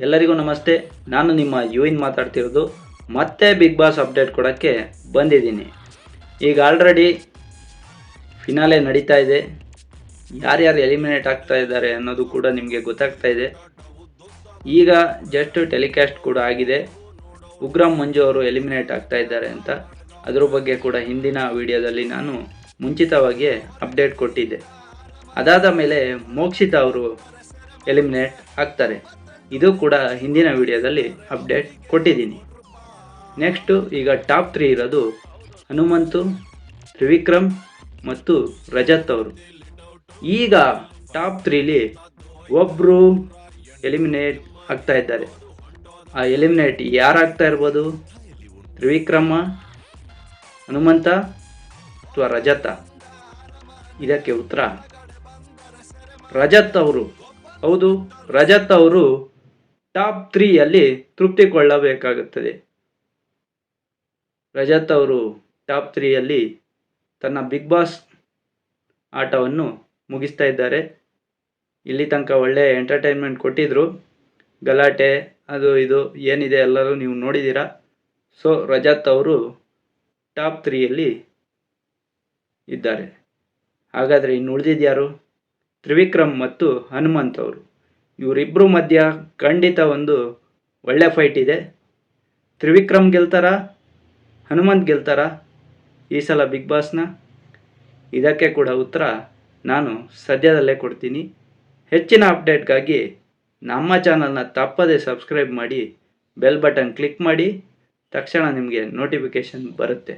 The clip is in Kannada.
ಎಲ್ಲರಿಗೂ ನಮಸ್ತೆ. ನಾನು ನಿಮ್ಮ ಯುವಿನ್ ಮಾತಾಡ್ತಿರೋದು. ಮತ್ತೆ ಬಿಗ್ ಬಾಸ್ ಅಪ್ಡೇಟ್ ಕೊಡೋಕ್ಕೆ ಬಂದಿದ್ದೀನಿ. ಈಗ ಆಲ್ರೆಡಿ ಫಿನಾಲೆ ನಡೀತಾ ಇದೆ. ಯಾರ್ಯಾರು ಎಲಿಮಿನೇಟ್ ಆಗ್ತಾ ಇದ್ದಾರೆ ಅನ್ನೋದು ಕೂಡ ನಿಮಗೆ ಗೊತ್ತಾಗ್ತಾ ಇದೆ. ಈಗ ಜಸ್ಟ್ ಟೆಲಿಕಾಸ್ಟ್ ಕೂಡ ಆಗಿದೆ. ಉಗ್ರಂ ಮಂಜು ಅವರು ಎಲಿಮಿನೇಟ್ ಆಗ್ತಾ ಇದ್ದಾರೆ ಅಂತ. ಅದ್ರ ಬಗ್ಗೆ ಕೂಡ ಹಿಂದಿನ ವಿಡಿಯೋದಲ್ಲಿ ನಾನು ಮುಂಚಿತವಾಗಿ ಅಪ್ಡೇಟ್ ಕೊಟ್ಟಿದ್ದೆ. ಅದಾದ ಮೇಲೆ ಮೋಕ್ಷಿತಾ ಅವರು ಎಲಿಮಿನೇಟ್ ಆಗ್ತಾರೆ. ಇದು ಕೂಡ ಹಿಂದಿನ ವಿಡಿಯೋದಲ್ಲಿ ಅಪ್ಡೇಟ್ ಕೊಟ್ಟಿದ್ದೀನಿ. ನೆಕ್ಸ್ಟು ಈಗ ಟಾಪ್ 3 ಇರೋದು ಹನುಮಂತು, ತ್ರಿವಿಕ್ರಮ್ ಮತ್ತು ರಜತ್ ಅವರು. ಈಗ ಟಾಪ್ 3ಲಿ ಒಬ್ಬರು ಎಲಿಮಿನೇಟ್ ಆಗ್ತಾ ಇದ್ದಾರೆ. ಆ ಎಲಿಮಿನೇಟ್ ಯಾರಾಗ್ತಾ ಇರ್ಬೋದು? ತ್ರಿವಿಕ್ರಮ, ಹನುಮಂತ ಅಥವಾ ರಜತ? ಇದಕ್ಕೆ ಉತ್ತರ ರಜತ್ ಅವರು. ಹೌದು, ರಜತ್ ಅವರು ಟಾಪ್ 3ಯಲ್ಲಿ ತೃಪ್ತಿಗೊಳ್ಳಬೇಕಾಗುತ್ತದೆ. ರಜತ್ ಅವರು ಟಾಪ್ 3ಯಲ್ಲಿ ತನ್ನ ಬಿಗ್ ಬಾಸ್ ಆಟವನ್ನು ಮುಗಿಸ್ತಾ ಇದ್ದಾರೆ. ಇಲ್ಲಿ ತನಕ ಒಳ್ಳೆ ಎಂಟರ್ಟೈನ್ಮೆಂಟ್ ಕೊಟ್ಟಿದ್ರು. ಗಲಾಟೆ ಅದು ಇದು ಏನಿದೆ ಎಲ್ಲರೂ ನೀವು ನೋಡಿದ್ದೀರಾ. ಸೊ ರಜತ್ ಅವರು ಟಾಪ್ 3ಯಲ್ಲಿ ಇದ್ದಾರೆ. ಹಾಗಾದರೆ ಇನ್ನು ಉಳಿದಿದ್ಯಾರು? ತ್ರಿವಿಕ್ರಮ್ ಮತ್ತು ಹನುಮಂತ್ ಅವರು. ಇವರಿಬ್ಬರು ಮಧ್ಯ ಖಂಡಿತ ಒಂದು ಒಳ್ಳೆ ಫೈಟ್ ಇದೆ. ತ್ರಿವಿಕ್ರಮ್ ಗೆಲ್ತಾರಾ? ಹನುಮಂತ್ ಗೆಲ್ತಾರಾ ಈ ಸಲ ಬಿಗ್ ಬಾಸ್ನ? ಇದಕ್ಕೆ ಕೂಡ ಉತ್ತರ ನಾನು ಸದ್ಯದಲ್ಲೇ ಕೊಡ್ತೀನಿ. ಹೆಚ್ಚಿನ ಅಪ್ಡೇಟ್ಗಾಗಿ ನಮ್ಮ ಚಾನಲ್ನ ತಪ್ಪದೇ ಸಬ್ಸ್ಕ್ರೈಬ್ ಮಾಡಿ, ಬೆಲ್ ಬಟನ್ ಕ್ಲಿಕ್ ಮಾಡಿ. ತಕ್ಷಣ ನಿಮಗೆ ನೋಟಿಫಿಕೇಷನ್ ಬರುತ್ತೆ.